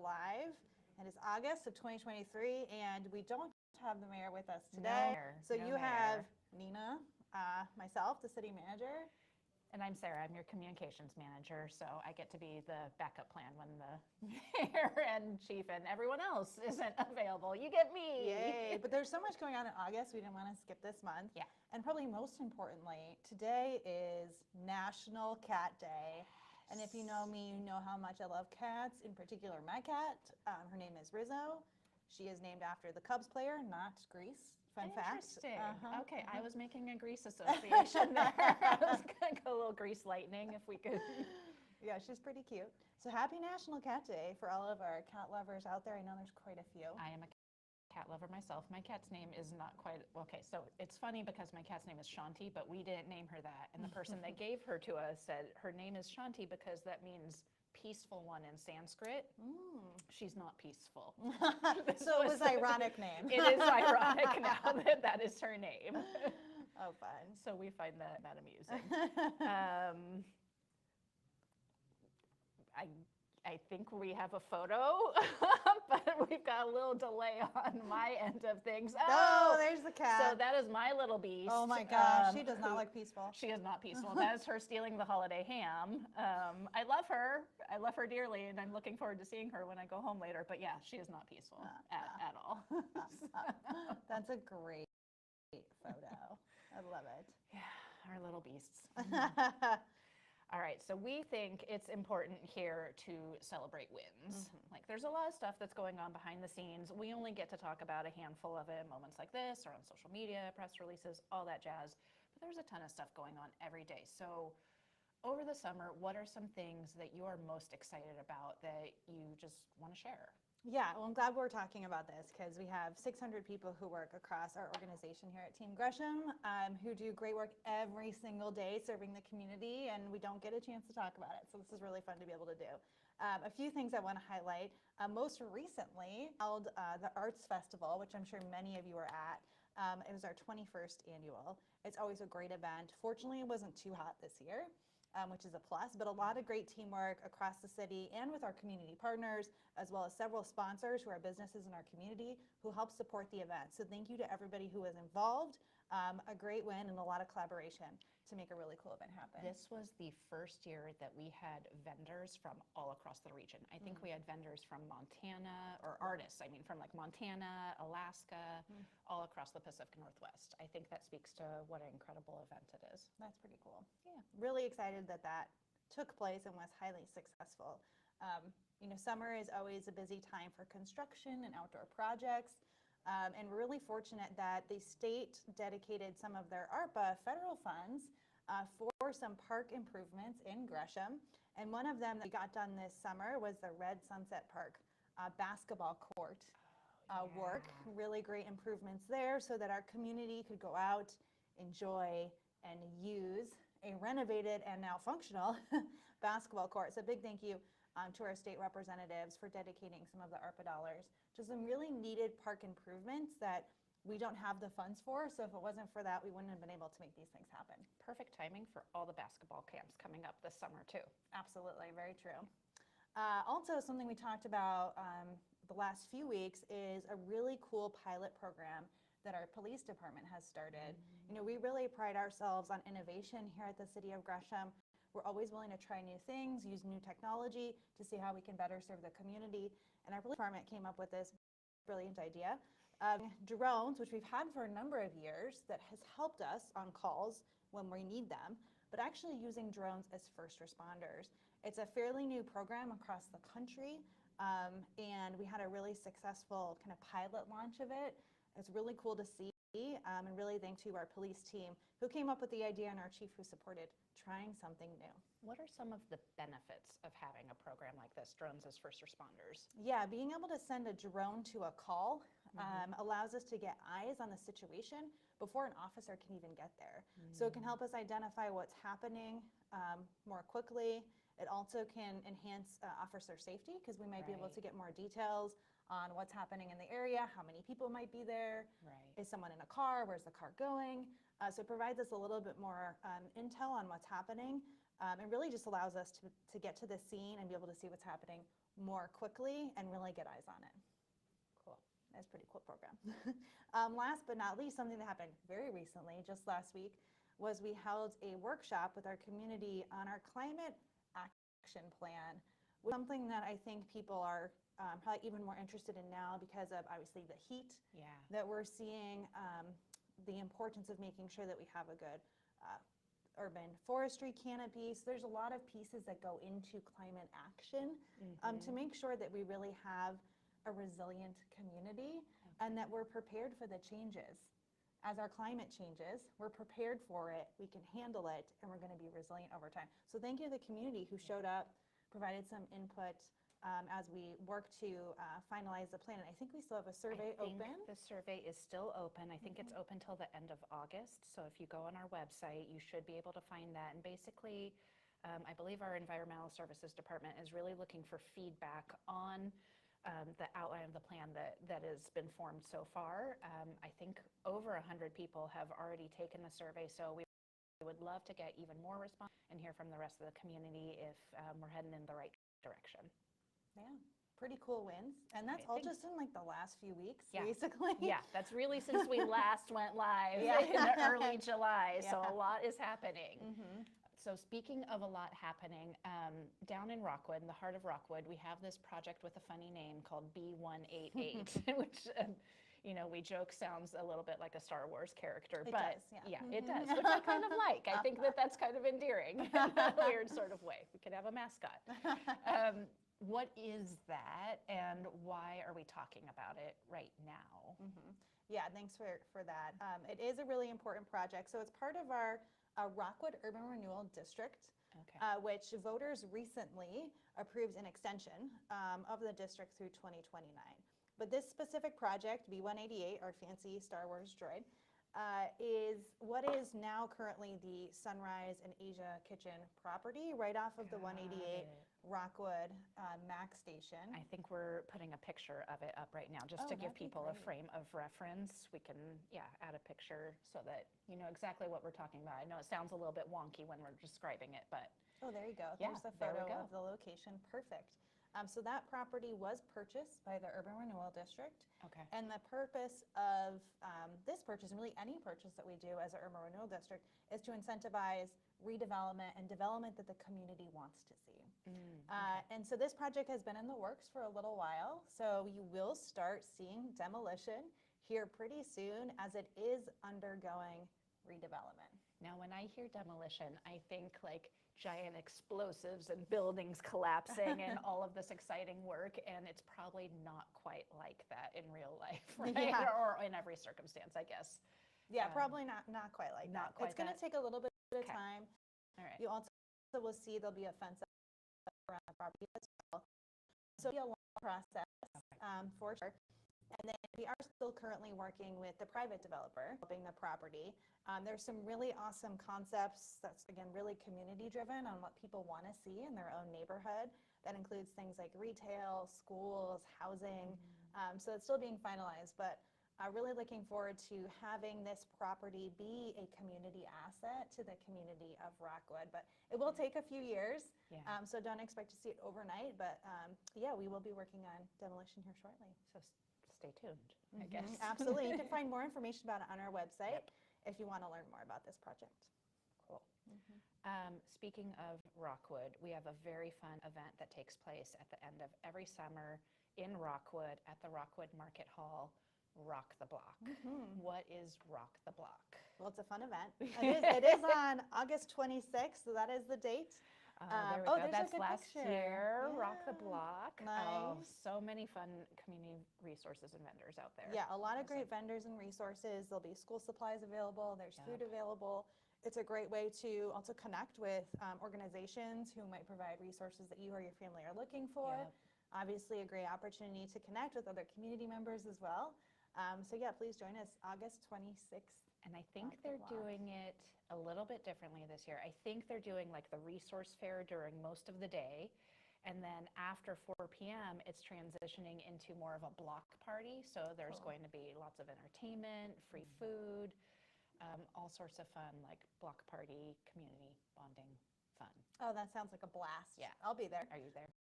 live. It is August of 2023, and we don't have the mayor with us today. So you have Nina, myself, the city manager. And I'm Sarah, I'm your communications manager, so I get to be the backup plan when the mayor and chief and everyone else isn't available. You get me. Yay, but there's so much going on in August, we didn't want to skip this month. Yeah. And probably most importantly, today is National Cat Day. And if you know me, you know how much I love cats, in particular my cat. Her name is Rizzo. She is named after the Cubs player, not Grease. Fun fact. Interesting. Okay, I was making a Grease association there. I was going to go a little Grease lightning if we could. Yeah, she's pretty cute. So happy National Cat Day for all of our cat lovers out there. I know there's quite a few. I am a cat lover myself. My cat's name is not quite, okay, so it's funny because my cat's name is Shanti, but we didn't name her that. And the person that gave her to us said her name is Shanti because that means peaceful one in Sanskrit. She's not peaceful. So it was an ironic name. It is ironic now that that is her name. Oh, fun. So we find that amusing. I think we have a photo, but we've got a little delay on my end of things. Oh, there's the cat. So that is my little beast. Oh my gosh, she does not look peaceful. She is not peaceful. That is her stealing the holiday ham. I love her. I love her dearly, and I'm looking forward to seeing her when I go home later. But yeah, she is not peaceful at all. That's a great photo. I love it. Yeah, our little beasts. All right, so we think it's important here to celebrate wins. Like there's a lot of stuff that's going on behind the scenes. We only get to talk about a handful of it, moments like this or on social media, press releases, all that jazz. But there's a ton of stuff going on every day. So over the summer, what are some things that you are most excited about that you just want to share? Yeah, well, I'm glad we're talking about this because we have 600 people who work across our organization here at Team Gresham who do great work every single day serving the community, and we don't get a chance to talk about it. So this is really fun to be able to do. A few things I want to highlight. Most recently, held the Arts Festival, which I'm sure many of you are at. It was our 21st annual. It's always a great event. Fortunately, it wasn't too hot this year. Which is a plus, but a lot of great teamwork across the city and with our community partners, as well as several sponsors who are businesses in our community who help support the event. So thank you to everybody who was involved. A great win and a lot of collaboration to make a really cool event happen. This was the first year that we had vendors from all across the region. I think we had vendors from Montana, or artists, I mean, from like Montana, Alaska, all across the Pacific Northwest. I think that speaks to what an incredible event it is. That's pretty cool. Yeah, really excited that that took place and was highly successful. You know, summer is always a busy time for construction and outdoor projects. And we're really fortunate that the state dedicated some of their ARPA federal funds for some park improvements in Gresham. And one of them that we got done this summer was the Red Sunset Park basketball court work. Really great improvements there so that our community could go out, enjoy, and use a renovated and now functional basketball court. So big thank you to our state representatives for dedicating some of the ARPA dollars to some really needed park improvements that we don't have the funds for. So if it wasn't for that, we wouldn't have been able to make these things happen. Perfect timing for all the basketball camps coming up this summer too. Absolutely, very true. Also, something we talked about the last few weeks is a really cool pilot program that our police department has started. You know, we really pride ourselves on innovation here at the city of Gresham. We're always willing to try new things, use new technology to see how we can better serve the community. And our police department came up with this brilliant idea. Drones, which we've had for a number of years, that has helped us on calls when we need them, but actually using drones as first responders. It's a fairly new program across the country, and we had a really successful kind of pilot launch of it. It's really cool to see, and really thanks to our police team who came up with the idea and our chief who supported trying something new. What are some of the benefits of having a program like this, drones as first responders? Yeah, being able to send a drone to a call allows us to get eyes on the situation before an officer can even get there. So it can help us identify what's happening more quickly. It also can enhance officer safety because we might be able to get more details on what's happening in the area, how many people might be there, is someone in a car, where's the car going? So it provides us a little bit more intel on what's happening and really just allows us to get to the scene and be able to see what's happening more quickly and really get eyes on it. Cool. That's a pretty cool program. Last but not least, something that happened very recently, just last week, was we held a workshop with our community on our climate action plan, something that I think people are probably even more interested in now because of obviously the heat that we're seeing, the importance of making sure that we have a good urban forestry canopy. So there's a lot of pieces that go into climate action to make sure that we really have a resilient community and that we're prepared for the changes. As our climate changes, we're prepared for it, we can handle it, and we're going to be resilient over time. So thank you to the community who showed up, provided some input as we work to finalize the plan. And I think we still have a survey open. The survey is still open. I think it's open till the end of August. So if you go on our website, you should be able to find that. And basically, I believe our Environmental Services Department is really looking for feedback on the outline of the plan that has been formed so far. I think over 100 people have already taken the survey, so we would love to get even more response and hear from the rest of the community if we're heading in the right direction. Yeah, pretty cool wins. And that's all just in like the last few weeks, Yeah. basically. Yeah, that's really since we last went live in early July, so a lot is happening. So speaking of a lot happening, down in Rockwood, in the heart of Rockwood, we have this project with a funny name called B188, which, we joke sounds a little bit like a Star Wars character. It does, yeah. It does, which I kind of like. I think that's kind of endearing in a weird sort of way. We could have a mascot. What is that, and why are we talking about it right now? Yeah, thanks for that. It is a really important project. So it's part of our Rockwood Urban Renewal District, which voters recently approved an extension of the district through 2029. But this specific project, B188, our fancy Star Wars droid, is what is now currently the Sunrise and Asia Kitchen property right off of the 188 Rockwood Mac Station. I think we're putting a picture of it up right now just to give people a frame of reference. We can, add a picture so that you know exactly what we're talking about. I know it sounds a little bit wonky when we're describing it, but. Oh, there you go. There's the photo of the location. Perfect. So that property was purchased by the Urban Renewal District. Okay. And the purpose of this purchase, and really any purchase that we do as an Urban Renewal District, is to incentivize redevelopment and development that the community wants to see. And so this project has been in the works for a little while. So you will start seeing demolition here pretty soon as it is undergoing redevelopment. Now, when I hear demolition, I think like giant explosives and buildings collapsing and all of this exciting work, and it's probably not quite like that in real life, right? Or in every circumstance, I guess. Yeah, probably not quite like that. It's going to take a little bit of time. All right. You also will see there'll be a fence around the property as well. So it'll be a long process for sure. And then we are still currently working with the private developer developing the property. There's some really awesome concepts that's, again, really community driven on what people want to see in their own neighborhood. That includes things like retail, schools, housing. So it's still being finalized, but really looking forward to having this property be a community asset to the community of Rockwood. But it will take a few years, so don't expect to see it overnight. But we will be working on demolition here shortly. So stay tuned, I guess. Absolutely. You can find more information about it on our website if you want to learn more about this project. Cool. Speaking of Rockwood, we have a very fun event that takes place at the end of every summer in Rockwood at the Rockwood Market Hall, Rock the Block. What is Rock the Block? Well, it's a fun event. It is on August 26th, so that is the date. There we go. That's last year. Rock the Block. Nice. Oh, so many fun community resources and vendors out there. Yeah, a lot of great vendors and resources. There'll be school supplies available. There's food available. It's a great way to also connect with organizations who might provide resources that you or your family are looking for. Obviously, a great opportunity to connect with other community members as well. So please join us August 26th. And I think they're doing it a little bit differently this year. I think they're doing like the resource fair during most of the day. And then after 4 p.m., it's transitioning into more of a block party. So there's going to be lots of entertainment, free food, all sorts of fun, like block party, community bonding fun. Oh, that sounds like a blast. Yeah. I'll be there. Are you there?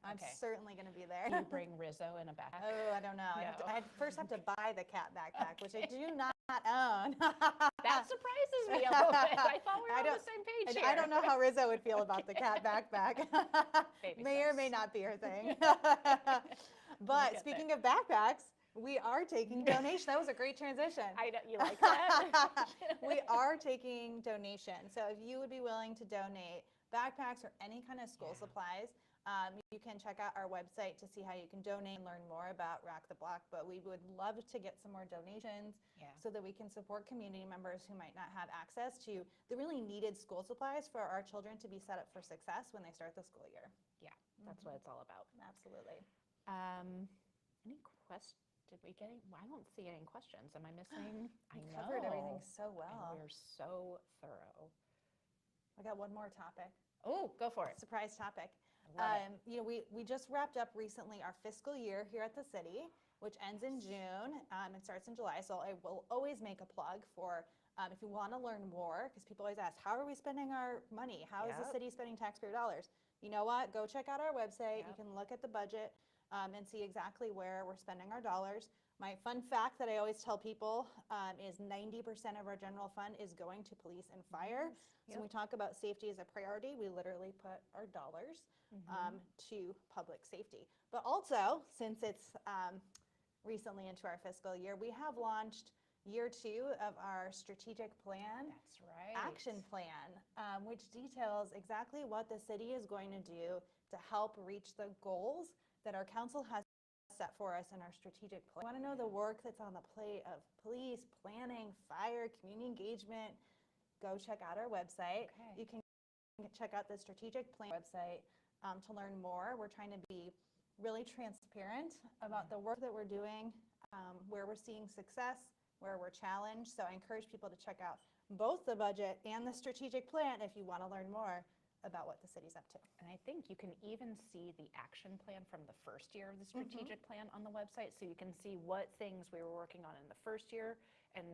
I'm Okay. certainly going to be there. Do you bring Rizzo in a backpack? Oh, I don't know. No. I first have to buy the cat backpack, which I Okay. do not own. That surprises me a little bit. I thought we were on the same page here. I don't know how Rizzo would feel about the cat backpack. Baby May or may steps. not be her thing. We'll But get speaking of backpacks, we are taking donations. That was a great transition. I know, you like that? We are taking donations. So if you would be willing to donate backpacks or any kind of school supplies, you can check out our website to see how you can donate and learn more about Rock the Block. But we would love to get some more donations so that we can support community members who might not have access to the really needed school supplies for our children to be set up for success when they start the school year. Yeah, that's what it's all about. Absolutely. Any questions? Did we get any? Well, I don't see any questions. Am I missing? I We know. covered everything so And well. we're so thorough. I got one more topic. Oh, go for it. Surprise topic. I love it. You know, we just wrapped up recently our fiscal year here at the city, which ends in June and starts in July. So I will always make a plug for if you want to learn more, because people always ask, how are we spending our money? How is the Yep. city spending taxpayer dollars? You know what? Go check out our website. You Yep. can look at the budget and see exactly where we're spending our dollars. My fun fact that I always tell people is 90% of our general fund is going to police and fire. So when we talk about safety as a priority, we literally put our dollars to public safety. But also, since it's recently into our fiscal year, we have launched year 2 of our strategic plan. That's right. Action plan, which details exactly what the city is going to do to help reach the goals that our council has set for us in our strategic plan. Want to know the work that's on the plate of police, planning, fire, community engagement? Go check out our website. Okay. You can check out the strategic plan website to learn more. We're trying to be really transparent about the work that we're doing, where we're seeing success, where we're challenged. So I encourage people to check out both the budget and the strategic plan if you want to learn more about what the city's up to. And I think you can even see the action plan from the first year of the strategic plan on the website. So you can see what things we were working on in the first year and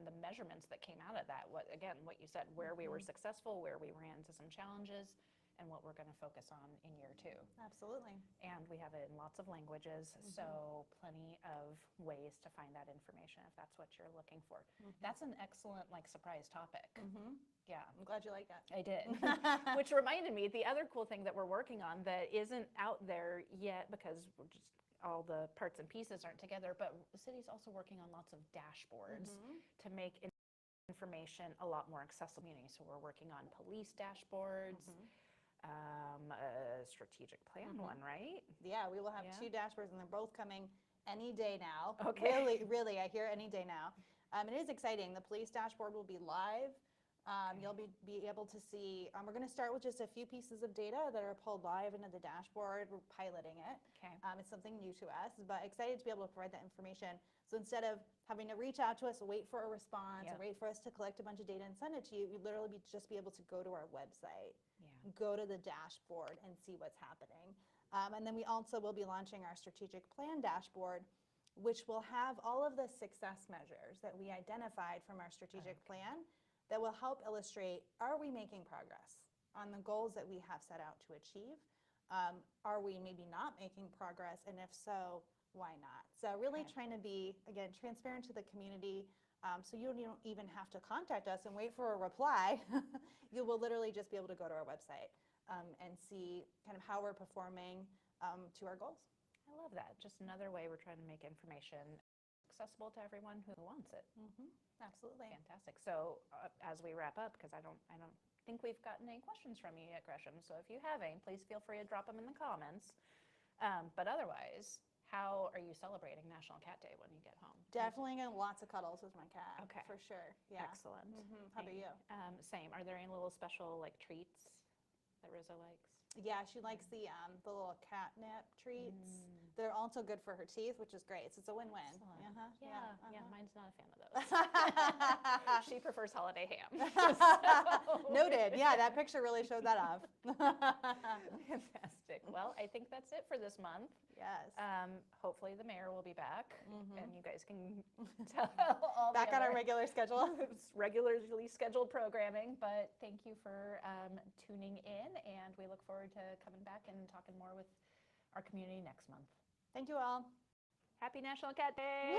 the measurements that came out of that. What you said, where we were successful, where we ran into some challenges, and what we're going to focus on in year 2. Absolutely. And we have it in lots of languages, so plenty of ways to find that information if that's what you're looking for. That's an excellent surprise topic. Yeah. I'm glad you like that. I did. Which reminded me, the other cool thing that we're working on that isn't out there yet because we're just all the parts and pieces aren't together, but the city's also working on lots of dashboards to make information a lot more accessible. So we're working on police dashboards, a strategic plan one, right? Yeah, we will have Yeah. 2 dashboards, and they're both coming any day now. Okay. Really, I hear any day now. It is exciting. The police dashboard will be live. You'll be able to see, we're going to start with just a few pieces of data that are pulled live into the dashboard. We're piloting it. Okay. It's something new to us, but excited to be able to provide that information. So instead of having to reach out to us, wait for a response, or wait for us to collect a bunch of data and send it to you, you literally just be able to go to our website, go to the dashboard and see what's happening. And then we also will be launching our strategic plan dashboard, which will have all of the success measures that we identified from our strategic plan that will help illustrate, are we making progress on the goals that we have set out to achieve? Are we maybe not making progress? And if so, why not? So really trying to be, again, transparent to the community. So you don't even have to contact us and wait for a reply. You will literally just be able to go to our website and see kind of how we're performing to our goals. I love that. Just another way we're trying to make information accessible to everyone who wants it. Absolutely. Fantastic. So as we wrap up, because I don't think we've gotten any questions from you yet, Gresham. So if you have any, please feel free to drop them in the comments. But otherwise, how are you celebrating National Cat Day when you get home? Definitely getting lots of cuddles with my cat. Okay. For sure. Yeah. Excellent. How about you? Same. Are there any little special treats that Rizzo likes? Yeah, she likes the little catnip treats. They're also good for her teeth, which is great. So it's a win-win. Excellent. Yeah, mine's not a fan of those. She prefers holiday ham. Noted. Yeah, that picture really showed that off. Fantastic. Well, I think that's it for this month. Yes. Hopefully the mayor will be back and you guys can tell all Back the on our other regular schedule. regularly scheduled programming. But thank you for tuning in, and we look forward to coming back and talking more with our community next month. Thank you all. Happy National Cat Day!